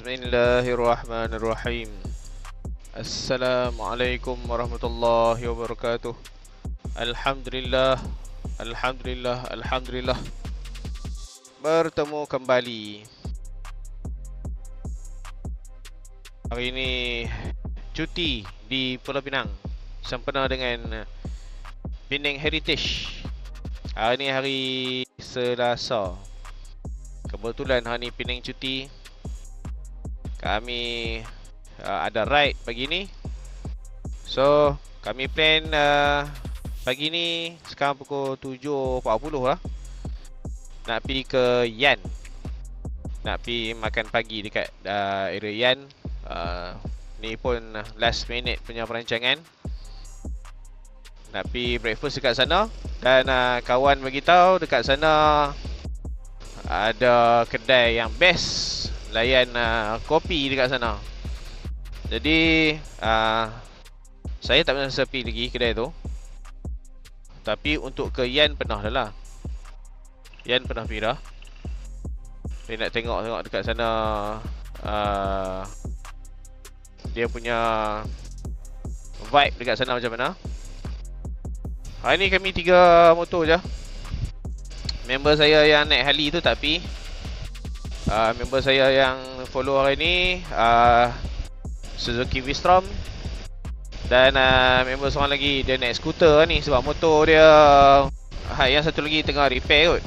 Bismillahirrahmanirrahim. Assalamualaikum warahmatullahi wabarakatuh. Alhamdulillah, Alhamdulillah. Bertemu kembali. Hari ini cuti di Pulau Pinang, sempena dengan Penang Heritage. Hari ini hari Selasa. Kebetulan hari ni Penang cuti. Kami ada ride pagi ni. So kami plan pagi ni sekarang pukul 7.40 lah, nak pergi ke Yan. Nak pergi makan pagi dekat area Yan. Ni pun last minute punya perancangan. Nak pergi breakfast dekat sana. Dan kawan beritahu dekat sana ada kedai yang best layan kopi dekat sana. Jadi saya tak pernah sepi lagi kedai tu. Tapi untuk ke Yan pernah dah lah. Yan pernah pergi dah. Saya nak tengok dekat sana dia punya vibe dekat sana macam mana. Hari ni kami 3 motor je. Member saya yang naik Harley tu tak pergi. Member saya yang follow hari ni Suzuki V-Strom. Dan member seorang lagi dia naik skuter ni sebab motor dia yang satu lagi tengah repair kot.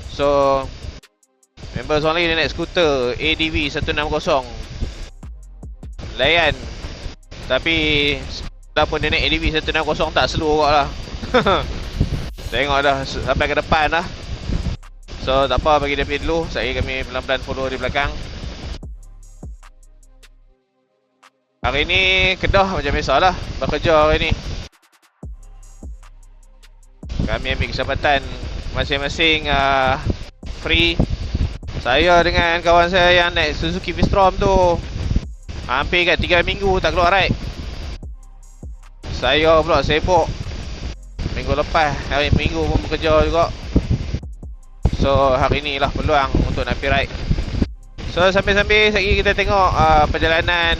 So member seorang lagi dia naik skuter ADV 160 layan. Tapi dah pun dia naik ADV 160 tak slow kot lah. Tengok dah sampai ke depan dah. So tak apa, bagi dia pergi dulu. Kami pelan-pelan follow di belakang. Hari ni Kedah macam biasa lah, bekerja hari ni. Kami ambil kesempatan masing-masing free. Saya dengan kawan saya yang naik Suzuki V-Strom tu hampir kat 3 minggu tak keluar ride. Saya pula sibuk. Minggu lepas, hari minggu pun bekerja juga. So hari ni lah peluang untuk nak pergi ride. So sambil-sambil sekali kita tengok perjalanan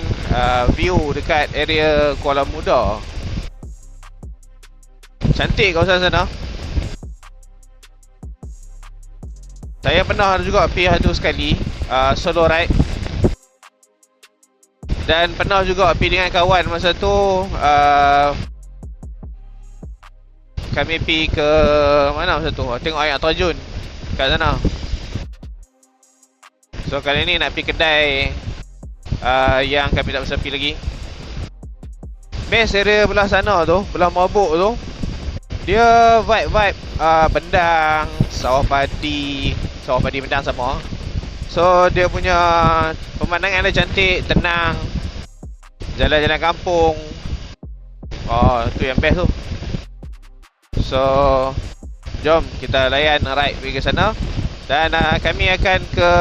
view dekat area Kuala Muda. Cantik kawasan sana. Saya pernah juga pergi satu sekali solo ride. Dan pernah juga pergi dengan kawan masa tu. Kami pergi ke mana masa tu? Tengok air terjun kat sana. So kali ni nak pergi kedai yang kami tak bersepi lagi. Best area belah sana tu, belah Mabuk tu, dia vibe Bendang, sawah padi Bendang sama. So dia punya pemandangan dia cantik, tenang. Jalan-jalan kampung. Oh, tu yang best tu. So jom kita layan ride pergi ke sana. Dan kami akan ke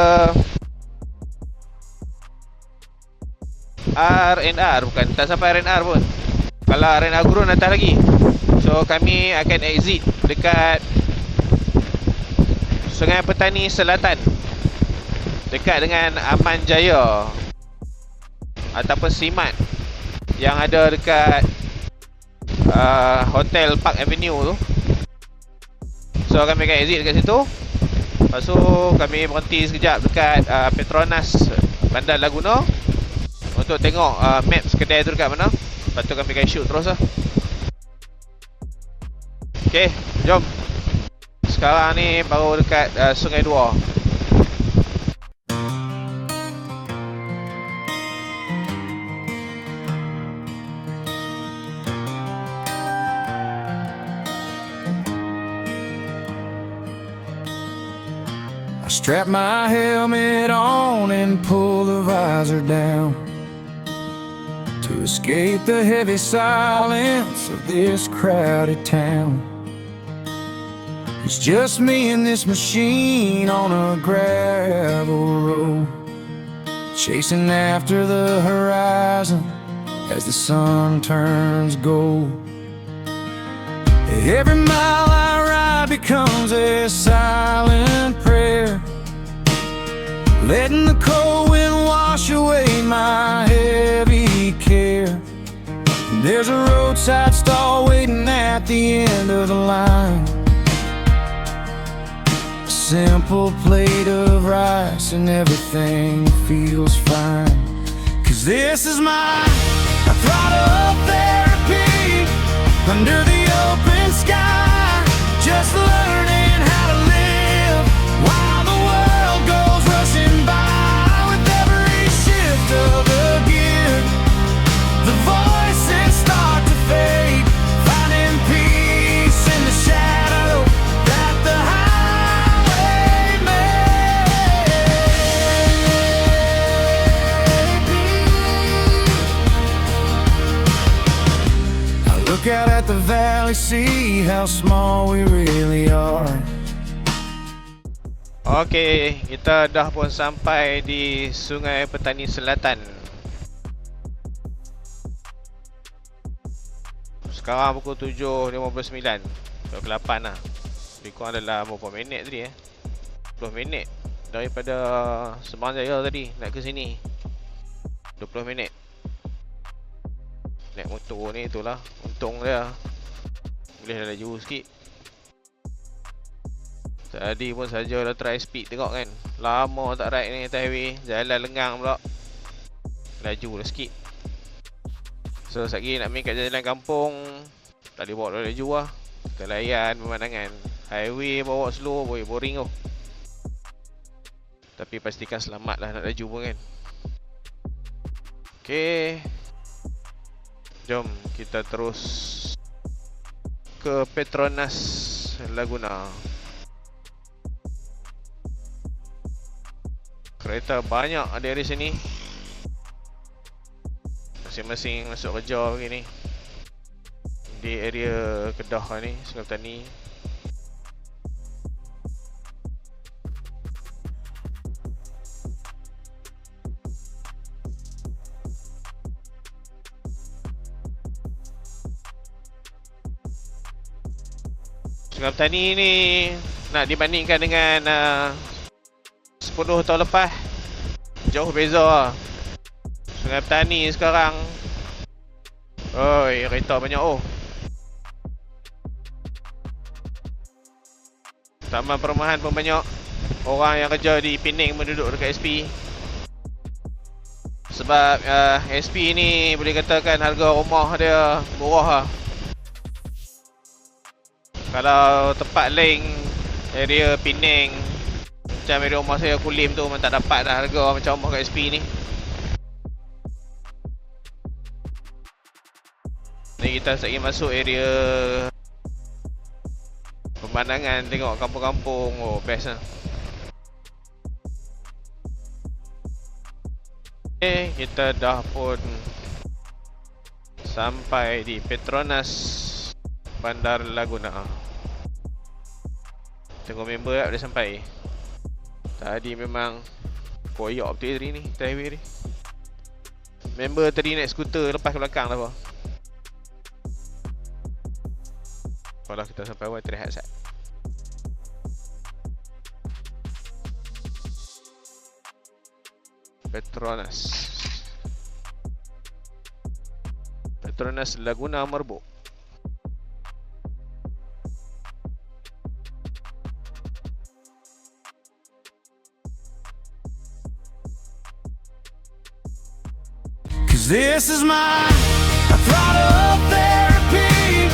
R&R. Bukan, tak sampai R&R pun. Kalau R&R Gurun atas lagi. So kami akan exit dekat Sungai Petani Selatan, dekat dengan Aman Jaya ataupun Simat yang ada dekat Hotel Park Avenue tu. So kami akan exit dekat situ. Lepas tu kami berhenti sekejap dekat Petronas Bandar Laguna untuk tengok maps kedai tu dekat mana. Lepas tu kami akan shoot terus lah. Okay, jom. Sekarang ni baru dekat Sungai Dua. I strap my helmet on and pull the visor down to escape the heavy silence of this crowded town. It's just me and this machine on a gravel road, chasing after the horizon as the sun turns gold. Every mile I ride becomes a silent prayer, letting the cold wind wash away my heavy care. There's a roadside stall waiting at the end of the line. A simple plate of rice and everything feels fine. 'Cause this is my throttle therapy under the open sky. Just learning how to live while the world goes rushing by. With every shift of the gear, the voices start to fade, finding peace in the shadow that the highway made. I look out at the valley, see how small we really are. Okey, kita dah pun sampai di Sungai Petani Selatan. Sekarang pukul 7.59, pukul 8 lah. Lebih kurang adalah berapa minit tadi 20 minit daripada Sembang Jaya tadi nak ke sini. 20 minit. Naik motor ni itulah, untung dia boleh dah laju sikit. Tadi pun saja dah try speed tengok kan. Lama tak ride ni atas highway, jalan lengang pula. Laju dah sikit. So sekejap lagi nak main kat jalan kampung, tak boleh bawa laju lah. Kita layan pemandangan. Highway bawa slow boleh boring tu. Tapi pastikan selamat lah nak laju pun kan. Okay, jom kita terus ke Petronas Laguna. Kereta banyak dari sini. Masing-masing masuk kerja begini di area Kedah ni, Sungai Petani. Sungai Petani ni nak dibandingkan dengan 10 tahun lepas, jauh beza lah. Sungai Petani sekarang, oi, kereta banyak oh. Taman perumahan pun banyak. Orang yang kerja di Penang menduduk dekat SP. Sebab SP ni boleh katakan harga rumah dia murah lah. Kalau tempat lain, area Penang, macam area rumah saya Kulim tu, memang tak dapat dah harga macam rumah kat SP ni. Ni kita lagi masuk area pemandangan, tengok kampung-kampung. Oh, best lah. Okay, kita dah pun sampai di Petronas Bandar Laguna. Tengok member tak boleh sampai. Tadi memang koyak betul hari ni, highway ni. Member tadi naik skuter lepas ke belakang dah apa. Kalau kita sampai awal terlihat sat. Petronas Laguna Merbuk. This is my throttle therapy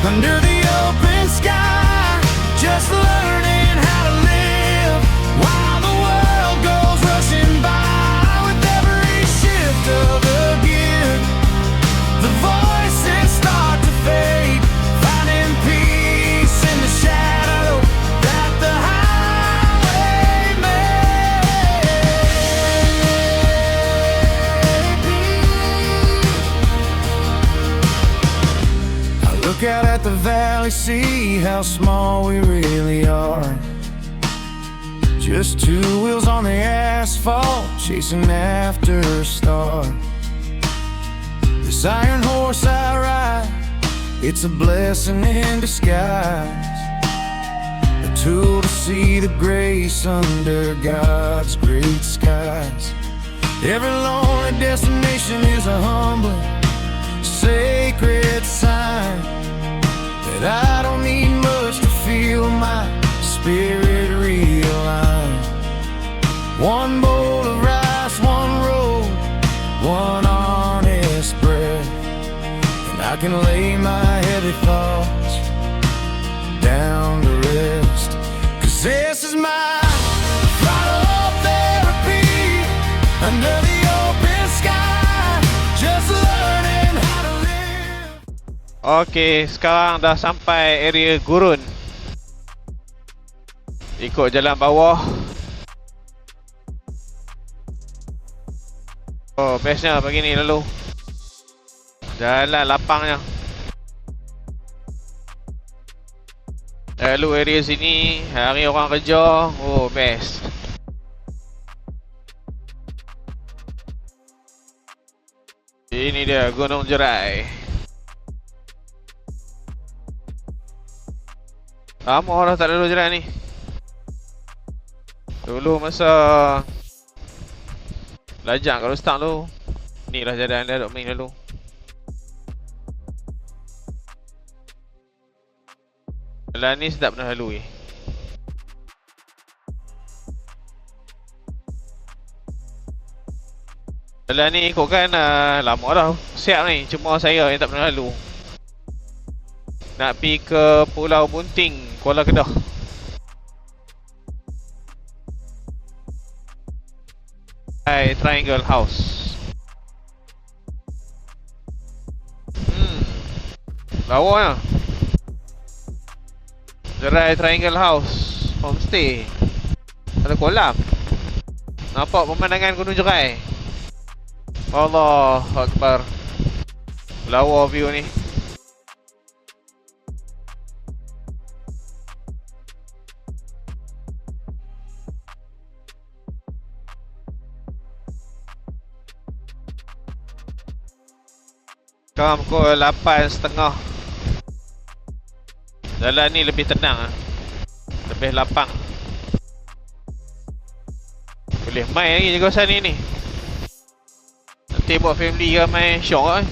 under the open sky. Just learning how to live while the world goes rushing by. With every shift of the gear, the voices start to fade, finding peace in the shadow that the highway made. Look out at the valley, see how small we really are. Just two wheels on the asphalt, chasing after a star. This iron horse I ride, it's a blessing in disguise. A tool to see the grace under God's great skies. Every lonely destination is a humble, sacred sign that I don't need much to feel my spirit realign. One bowl of rice, one road, one honest breath, and I can lay my heavy thoughts down to rest. 'Cause this is my throttle therapy under the open sky, just learning how to live. Okey, sekarang dah sampai area gurun. Ikut jalan bawah. Oh, bestnya pagi ni lalu. Jalan lapangnya. Lalu area sini, hari orang kerja. Oh, best. Ini dia Gunung Jerai. Lama dah tak lalu Jerai ni. Dulu masa belajar kalau start tu, ni lah jalan dia duk main lalu. Jalan ni sedap pernah lalu eh. Jalan ni ikutkan lama dah siap ni, cuma saya yang tak pernah lalu. Nak pergi ke Pulau Bunting, Kuala Kedah. Triangle House. Lawanya Jerai Triangle House Homestay. Ada kolam. Nampak pemandangan Gunung Jerai. Allah Akbar. Lawa view ni. Sekarang pukul 8.30. Jalan ni lebih tenang, lebih lapang. Boleh main lagi je kawasan ni. Nanti buat family ke main syok lah.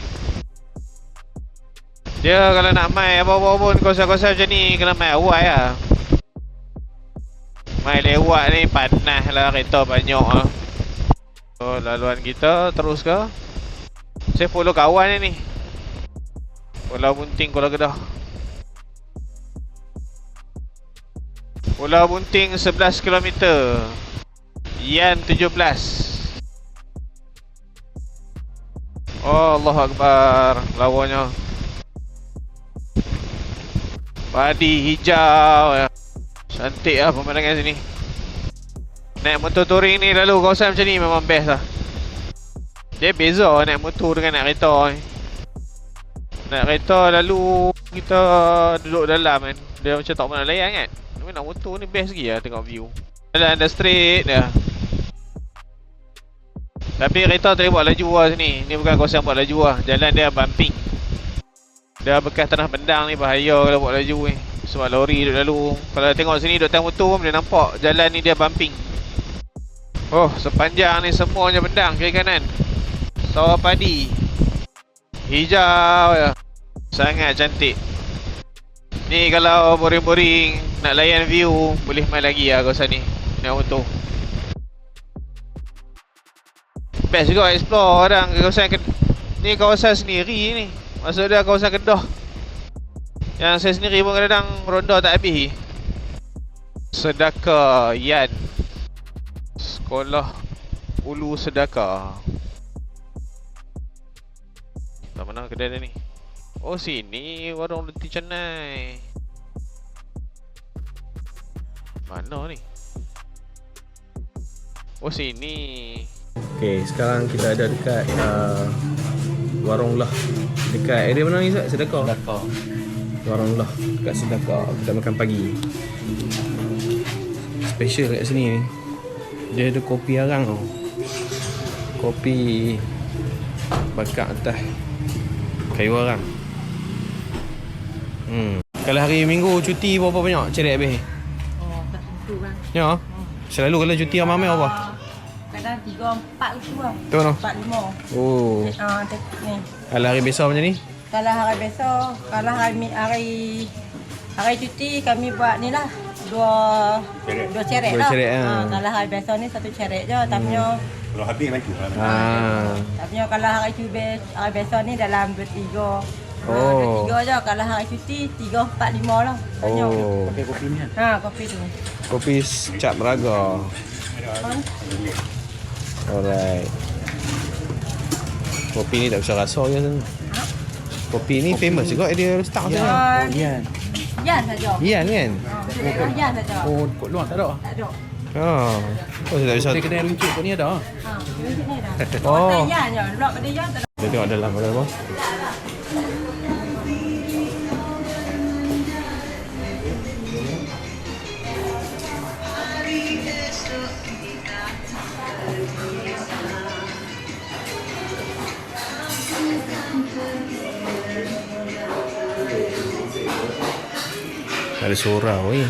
Dia kalau nak main apa-apa pun kawasan-kawasan macam ni kena main awal lah. Main lewat ni panas lah, kereta banyak lah. So laluan kita terus ke? Saya follow kawan ni. Pulau Bunting, Kuala Kedah. Pulau Bunting 11 km. Yan 17. Oh, Allah Akbar. Lawanya padi hijau. Cantik lah pemandangan sini. Naik motor touring ni lalu kawasan macam ni memang best lah. Dia beza naik motor dengan naik kereta ni. Naik kereta lalu kita duduk dalam kan, dia macam tak pernah layan kan. Tapi nak motor ni best lagi lah tengok view. Jalan dah straight dah. Tapi kereta tak boleh buat laju lah sini. Ni bukan kawasan buat laju lah. Jalan dia bumping. Dia bekas tanah bendang ni, bahaya kalau buat laju ni. Sebab lori duduk lalu. Kalau tengok sini duduk tang motor pun boleh nampak jalan ni dia bumping. Oh, sepanjang ni semuanya bendang kiri kanan. Sawah padi hijau ya. Sangat cantik. Ni kalau boring-boring nak layan view, boleh main lagi lah kawasan ni. Naik motor. Best juga explore orang kawasan ni, kawasan sendiri ni. Maksud dia kawasan Kedah. Yang saya sendiri pun kadang-kadang ronda tak habis. Sedekah Yan. Sekolah Ulu Sedekah. Tak mana kedai dia ni? Oh sini warung roti canai. Mana ni? Oh sini. Okay, sekarang kita ada dekat Warung Lah. Dekat area mana ni Zat? Sedekah? Sedekah. Warung Lah dekat Sedekah. Kita makan pagi. Special kat sini ni, dia ada kopi arang tau. Kopi bakar atas kayu arang. Kalau hari Minggu cuti berapa banyak cari habis? Oh, tak tentu bang. Ya. Selalu kalau cuti ramai apa? kadang 3-4 tu lah. Tu no. 4-5. Oh. Ni. Kalau hari besar macam ni? Kalau hari besok, kalau hari cuti kami buat ni lah. Dua ceret Dua lah. ceret, Kalau hari besok ni 1 ceret je. Tapi Kalau habis lagi. tapi kalau hari cuti hari besok ni dalam 2-3. Oh. 2-3 je. Kalau hari cuti 3-4-5 lah. Banyak. Oh. Pakai kopi ni kan? Kopi tu. Kopi Cap Meraga. Alright. Kopi ni tak usah rasa je sana. Kopi ni famous juga dia start macam ni. Yan saja. Ian kan? Yan saja. Oh, kot luar tak ada. Tak ada. Oh. Oh, saya tak bisa. Kedai runcit kot ni ada. Di sini dah. Oh. Yan je. Luar pada yan tak ada. Kita tengok dalam ada apa? Ada surau ni.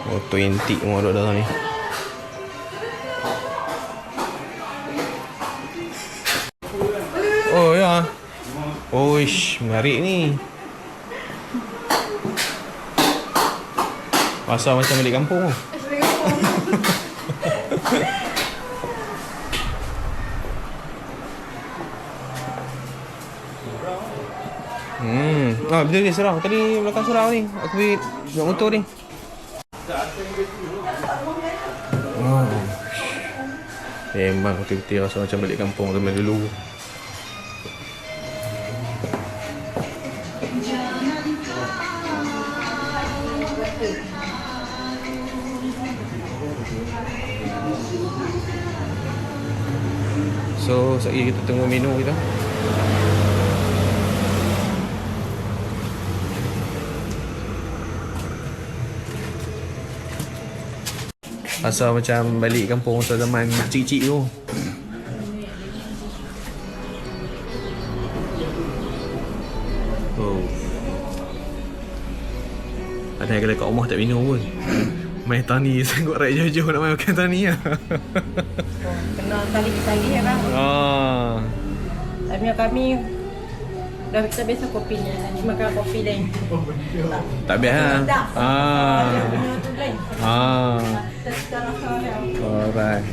Motor antik semua duduk dalam ni. Oh ya. Oish, menarik ni. Rasa macam balik kampung tu. Betul ni surau. Tadi belakang surau ni. Aku pergi bawa motor ni. Oh. Memang betul-betul rasa macam balik kampung zaman dulu. So, sekejap kita tunggu menu kita. Rasa macam balik kampung masa zaman kecil-kecil tu. Oh. Ada yang kalau kat rumah tak minum pun. Main tani, sanggup rakyat jauh-jauh nak main makan tani lah. Kena tali-tali ya bang. Tapi kami dah kita biasa kopi ni. Makan kopi lain. Tak biasa lah. Alright.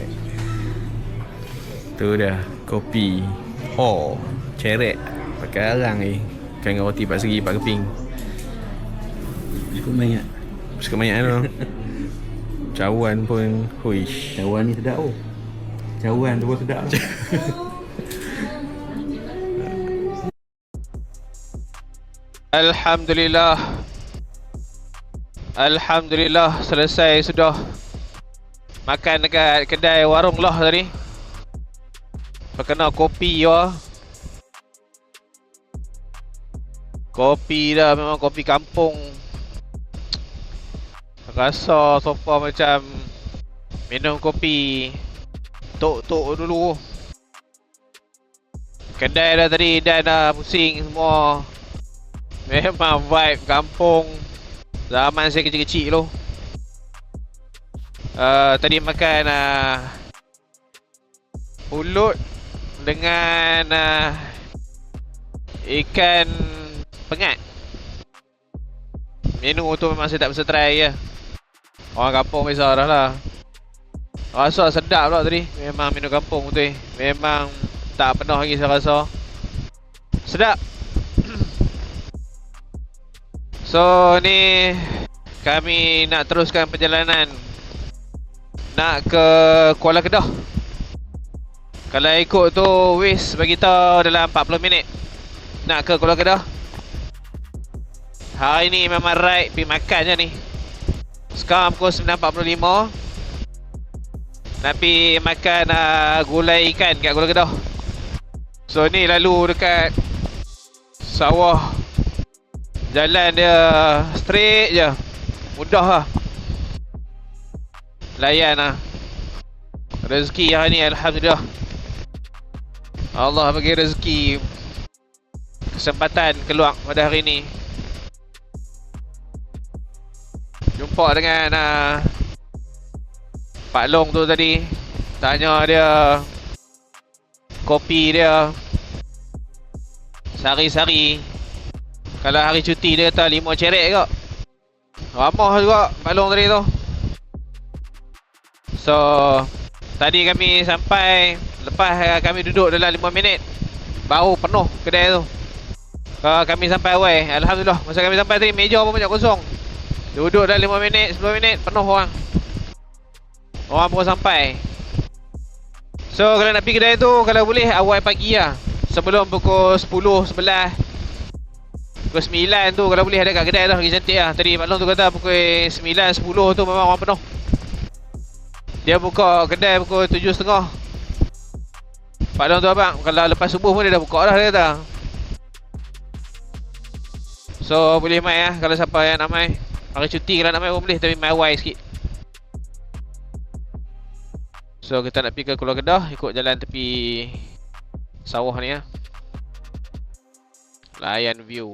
Tu dah kopi. Oh, ceret. Pakai arang ni. Makan dengan roti 4 segi 4 keping. Cukup banyak. Suka banyak tu. Cawan pun huish. Cawan ni sedap oh. Cawan tu pun sedap. Alhamdulillah. Alhamdulillah selesai sudah makan dekat kedai warung lah tadi. Perkena kopi ya. Kopi dah memang kopi kampung. Rasa sopa macam minum kopi tok-tok dulu. Kedai dah tadi dah pusing semua. Memang vibe kampung zaman saya kecil-kecil tu. Tadi makan pulut dengan ikan pengat. Menu tu memang saya tak bisa try je. Orang kampung biasa dah lah. Rasa sedap pula tadi. Memang menu kampung tu memang tak pernah lagi saya rasa. Sedap. So ni kami nak teruskan perjalanan nak ke Kuala Kedah. Kalau ikut tu Waze bagi tahu dalam 40 minit nak ke Kuala Kedah. Hari ni memang ride pergi makan je ni. Sekarang pukul 9.45 nak pergi makan gulai ikan kat Kuala Kedah. So ni lalu dekat sawah. Jalan dia straight je. Mudah lah. Layan lah. Rezeki hari ni Alhamdulillah. Allah bagi rezeki. Kesempatan keluar pada hari ni. Jumpa dengan Pak Long tu tadi. Tanya dia, kopi dia, sari-sari. Kalau hari cuti dia kata 5 ceret kot. Ramah juga balong tadi tu. So tadi kami sampai, lepas kami duduk dalam 5 minit baru penuh kedai tu. Kami sampai awal, alhamdulillah. Masa kami sampai tadi meja pun banyak kosong. Duduk dah 5 minit, 10 minit penuh orang. Orang baru sampai. So kalau nak pergi kedai tu, kalau boleh awal pagi lah. Sebelum pukul 10, 11, pukul 9 tu kalau boleh ada kat kedai tu, lagi cantik lah. Tadi Pak Long tu kata pukul 9, 10 tu memang orang penuh. Dia buka kedai pukul 7.30. Pak Long tu abang, kalau lepas subuh pun dia dah buka dah, dia kata. So boleh mai lah kalau siapa yang nak mai. Hari cuti kalau nak mai pun boleh, tapi mai awal sikit. So kita nak pergi ke Kuala Kedah, ikut jalan tepi sawah ni lah. Layan view.